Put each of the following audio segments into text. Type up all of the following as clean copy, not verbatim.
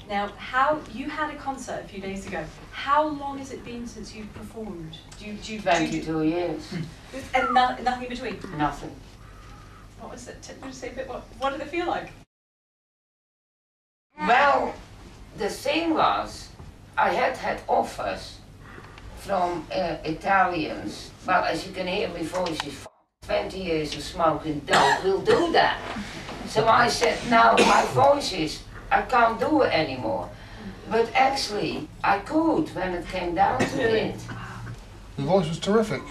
Now, you had a concert a few days ago. How long has it been since you've performed? 22 years. And nothing in between? Nothing. What was it? Just say a bit, what did it feel like? Well, the thing was, I had offers from Italians. Well, as you can hear, my voice is 20 years of smoking dope will do that. So I said, now my voice is, I can't do it anymore. But actually, I could when it came down to it. Your voice was terrific.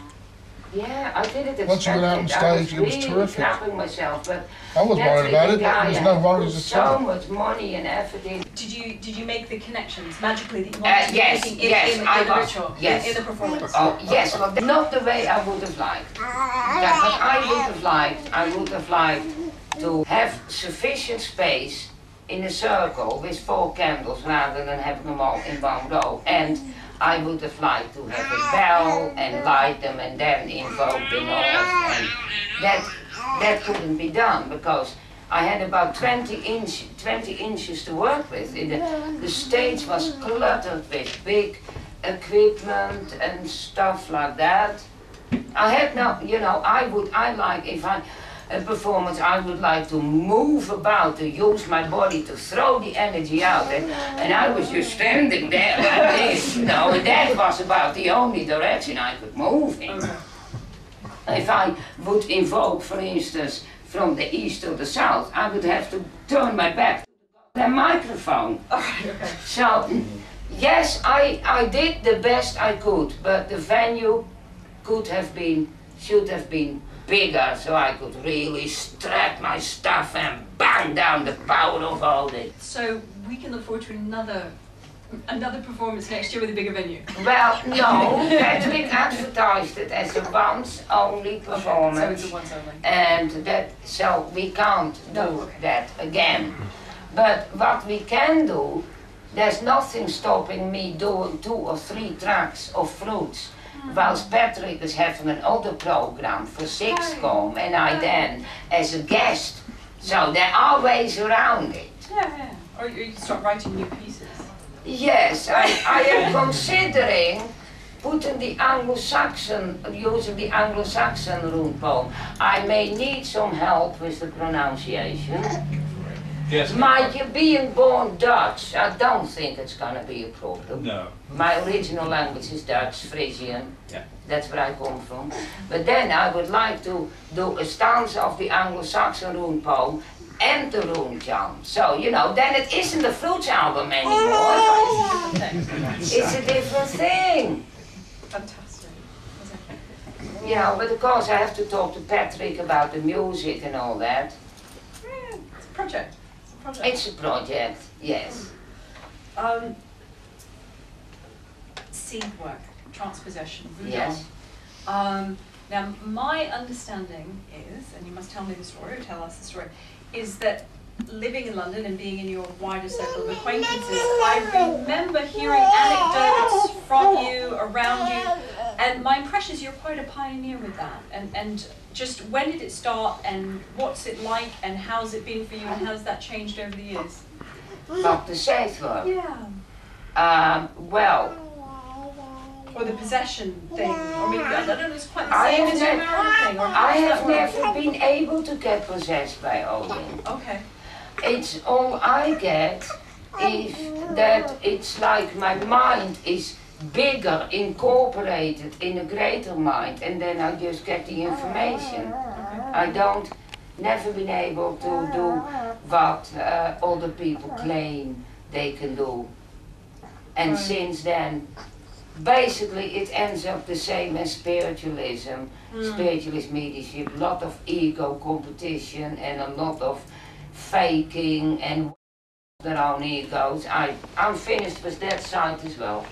Yeah, I did it. Once you went out on stage, it was terrific. Crapping myself, but I was worried about it. There was no worries at all. So much money and effort in. Did you make the connections magically that you wanted to be yes, making yes, in the ritual, yes. in the performance? Oh yes, well, not the way I would have liked. Yeah, but I would have liked to have sufficient space in a circle with 4 candles rather than having them all in one row. And I would have liked to have a bell and light them and then invoke the North. And that couldn't be done because I had about 20 inches to work with. The stage was cluttered with big equipment and stuff like that. I had no, you know, a performance, I would like to move about, to use my body to throw the energy out. And I was just standing there like this, you know, and that was about the only direction I could move in. If I would invoke, for instance, from the east to the south, I would have to turn my back to the microphone. Okay. So, yes, I did the best I could, but the venue should have been bigger, so I could really strap my stuff and bang down the power of all this. So we can look forward to another performance next year with a bigger venue. Well, no, Patrick advertised it as a once-only performance. Okay, so it's a once-only. And so we can't do that again. But what we can do, there's nothing stopping me doing 2 or 3 tracks of Fruits. Whilst Patrick is having an other program for Sixcom and I then as a guest. So there are ways around it. Yeah. Or you start writing new pieces. Yes, I am considering putting the using the Anglo-Saxon rune poem. I may need some help with the pronunciation. Yes. Being born Dutch, I don't think it's going to be a problem. No. My original language is Dutch, Frisian. Yeah. That's where I come from. But then I would like to do a stanza of the Anglo-Saxon rune poem and the rune chant. So, you know, then it isn't the Fruits album anymore. It's a different thing. Fantastic. You know, but of course I have to talk to Patrick about the music and all that. Yeah, it's a project. It's a project, yes. Seed work, transpossession, voodoo. Yes. Now, my understanding is, and you must tell me the story, or tell us the story, is that living in London and being in your wider circle of acquaintances, I remember hearing anecdotes from you, around you, and my impression is you're quite a pioneer with that. And just when did it start, and what's it like, and how's it been for you, and how's that changed over the years? What the safe work? Yeah. Well. Or the possession thing, or maybe, I don't know, it's quite the same as your marriage thing. Or I have never been able to get possessed by Odin. Okay. It's all I get is that it's like my mind is bigger, incorporated in a greater mind, and then I just get the information. I never been able to do what other people claim they can do. And since then, basically it ends up the same as spiritualism. Spiritualist mediumship, a lot of ego competition and a lot of faking and their own egos. I'm finished with that side as well.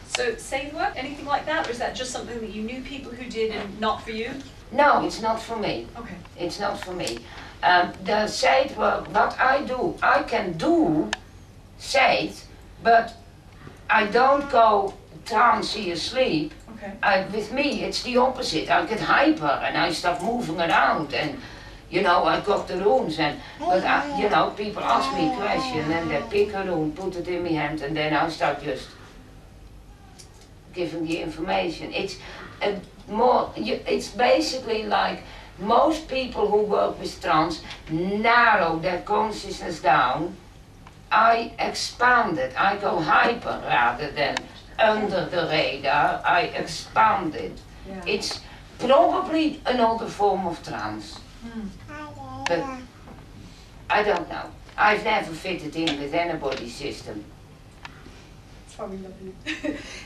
So safe work, anything like that, or is that just something that you knew people who did and not for you? No, it's not for me. Okay. It's not for me. The safe work, what I do, I can do safe, but I don't go trancey asleep. Okay. With me, it's the opposite. I get hyper and I start moving around, and You know, I got the runes, and but you know, people ask me a question and they pick a rune, put it in my hand, and then I start just giving the information. It's it's basically like most people who work with trance narrow their consciousness down. I expand it. I go hyper rather than under the radar. I expand it. Yeah. It's probably another form of trance. But I don't know. I've never fitted in with anybody's system. It's probably lovely.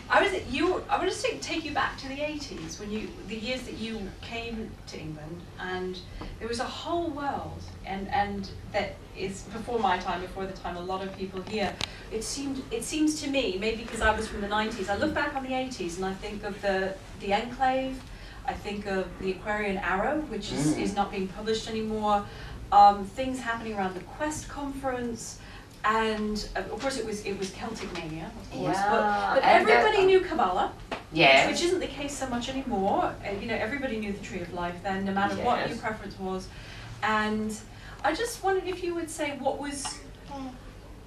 I want to take you back to the 80s, when the years that you came to England, and there was a whole world, and that is before my time, before the time a lot of people here. It seems to me, maybe because I was from the 90s, I look back on the 80s and I think of the Enclave. I think of the Aquarian Arrow, which is not being published anymore. Things happening around the Quest conference, and of course it was Celtic Mania, of course. Yeah, but everybody knew Kabbalah, yes, which isn't the case so much anymore. You know, everybody knew the Tree of Life then, no matter what your preference was. And I just wondered if you would say what was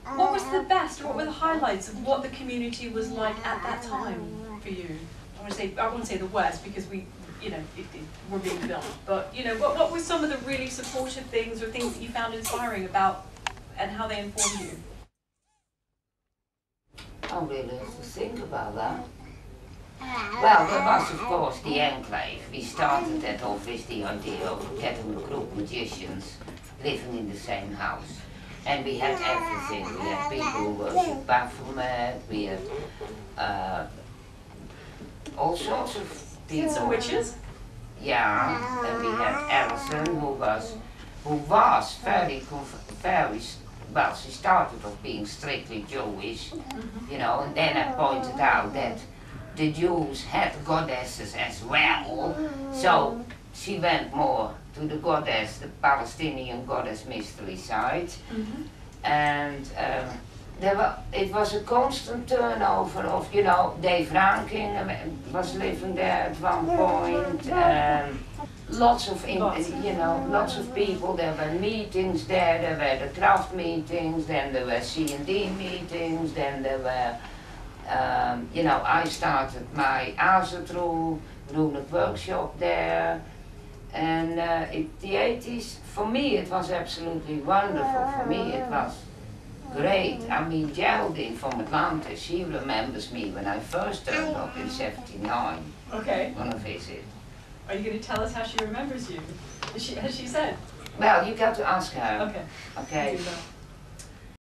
the best, or what were the highlights of what the community was like at that time for you? I wouldn't say the worst, because we're being built, but you know, what were some of the really supportive things, or things that you found inspiring about, and how they informed you? I really have to think about that. Well, there was of course the Enclave. We started that off with the idea of getting a group of magicians living in the same house. And we had everything. We had people who worship Baphomet, we had all sorts of people. Some witches? Yeah, and we had Alison, who was very well, she started off being strictly Jewish, you know, and then I pointed out that the Jews had goddesses as well, so she went more to the goddess, the Palestinian goddess mystery side, and it was a constant turnover of, you know, Dave Rankin was living there at one point. Lots of people. There were meetings there. There were the craft meetings. Then there were C&D meetings. Then there were, I started my Asatru Rune workshop there. And the 80s, for me, it was absolutely wonderful. For me, it was great. I mean, Geraldine from Atlanta, she remembers me when I first turned up in '79 on a visit. Are you going to tell us how she remembers you? Has she said? Well, you got to ask her. Okay. Okay.